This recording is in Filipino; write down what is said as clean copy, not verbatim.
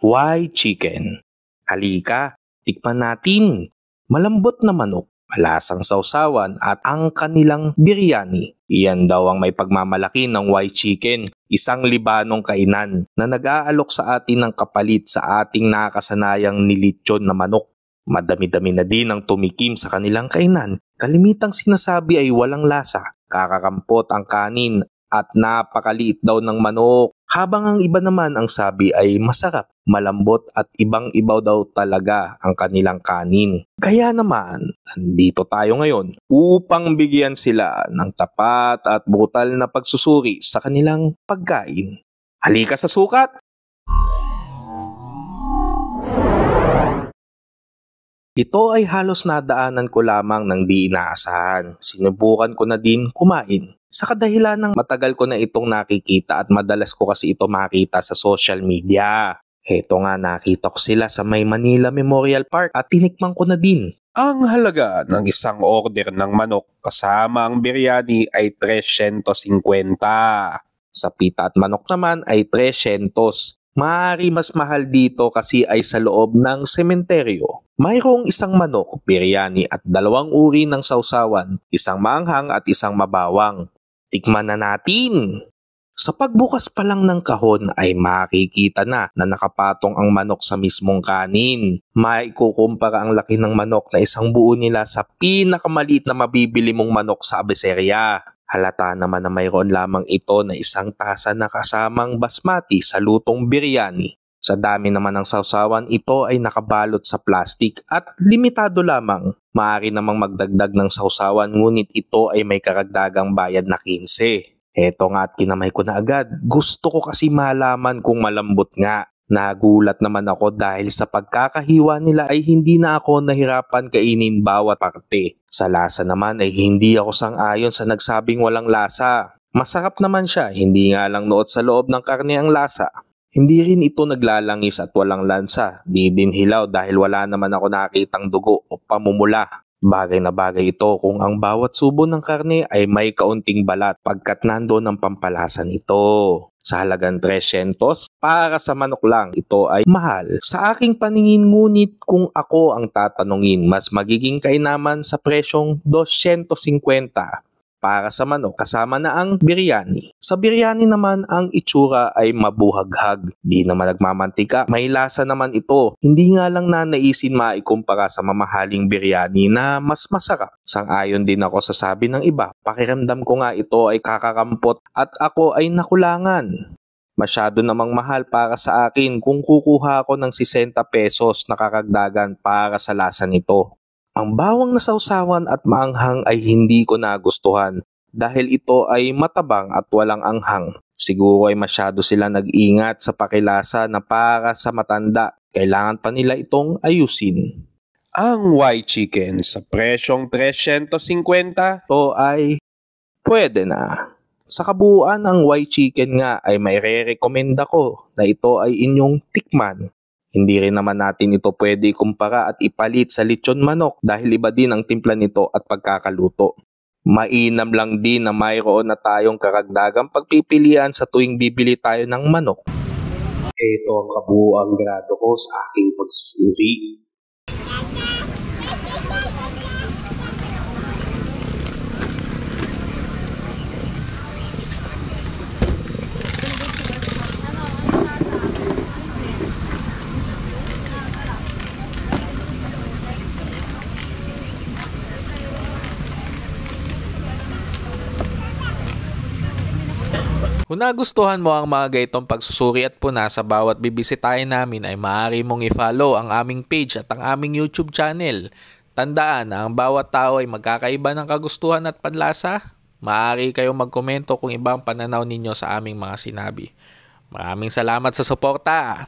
Why chicken? Halika, tikman natin. Malambot na manok, malasang sausawan at ang kanilang biryani. Iyan daw ang may pagmamalaki ng Why Chicken, isang libanong kainan na nag-aalok sa atin ng kapalit sa ating nakasanayang nilitsyon na manok. Madami-dami na din ang tumikim sa kanilang kainan. Kalimitang sinasabi ay walang lasa, kakakampot ang kanin at napakaliit daw ng manok. Habang ang iba naman ang sabi ay masarap, malambot at ibang-ibaw daw talaga ang kanilang kanin. Kaya naman, nandito tayo ngayon upang bigyan sila ng tapat at brutal na pagsusuri sa kanilang pagkain. Halika sa sukat! Ito ay halos nadaanan ko lamang ng di inaasahan. Sinubukan ko na din kumain. Sa kadahilan ng matagal ko na itong nakikita at madalas ko kasi ito makita sa social media. Heto nga, nakita ko sila sa May Manila Memorial Park at tinikman ko na din. Ang halaga ng isang order ng manok kasama ang biryani ay 350. Sa pita at manok naman ay 300. Maaari mas mahal dito kasi ay sa loob ng sementeryo. Mayroong isang manok, biryani at 2 uri ng sausawan, isang maanghang at isang mabawang. Tikman na natin! Sa pagbukas pa lang ng kahon ay makikita na nakapatong ang manok sa mismong kanin. Maikukumpara ang laki ng manok na isang buo nila sa pinakamaliit na mabibili mong manok sa abeserya. Halata naman na mayroon lamang ito na isang tasa na kasamang basmati sa lutong biryani. Sa dami naman ng sausawan, ito ay nakabalot sa plastik at limitado lamang. Maaari namang magdagdag ng sausawan ngunit ito ay may karagdagang bayad na 15. Eto nga at kinamay ko na agad. Gusto ko kasi malaman kung malambot nga. Nagulat naman ako dahil sa pagkakahiwa nila ay hindi na ako nahirapan kainin bawat parte. Sa lasa naman ay hindi ako sang-ayon sa nagsabing walang lasa. Masarap naman siya, hindi nga lang noot sa loob ng karne ang lasa. Hindi rin ito naglalangis at walang lansa. Di din hilaw dahil wala naman ako nakitang dugo o pamumula. Bagay na bagay ito kung ang bawat subo ng karne ay may kaunting balat pagkat nandoon ang pampalasa nito. Sa halagang 300 para sa manok lang, ito ay mahal. Sa aking paningin ngunit kung ako ang tatanungin, mas magiging kainaman sa presyong 250 para sa manok kasama na ang biryani. Sa biryani naman ang itsura ay mabuhaghag. Di naman nagmamantika, may lasa naman ito. Hindi nga lang nanaisin maikumpara sa mamahaling biryani na mas masarap. Sang-ayon din ako sa sabi ng iba. Pakiramdam ko nga ito ay kakakampot at ako ay nakulangan. Masyado namang mahal para sa akin kung kukuha ako ng 60 pesos na kakagdagan para sa lasa nito. Ang bawang na sausawan at maanghang ay hindi ko nagustuhan dahil ito ay matabang at walang anghang. Siguro ay masyado sila nag-ingat sa pakilasa na para sa matanda. Kailangan pa nila itong ayusin. Ang Why Chicken sa presyong 350? Ito ay pwede na. Sa kabuuan ang Why Chicken nga ay may re-recommenda ko na ito ay inyong tikman. Hindi rin naman natin ito pwede ikumpara at ipalit sa lechon manok dahil iba din ang timpla nito at pagkakaluto. Mainam lang din na mayroon na tayong karagdagang pagpipilian sa tuwing bibili tayo ng manok. Ito ang kabuuang grado ko sa aking pagsusuri. Kung nagustuhan mo ang mga ganitong pagsusuri at puna sa bawat bibisitahin namin ay maaari mong i-follow ang aming page at ang aming YouTube channel. Tandaan na ang bawat tao ay magkakaiba ng kagustuhan at panlasa. Maaari kayong magkomento kung ibang pananaw ninyo sa aming mga sinabi. Maraming salamat sa suporta!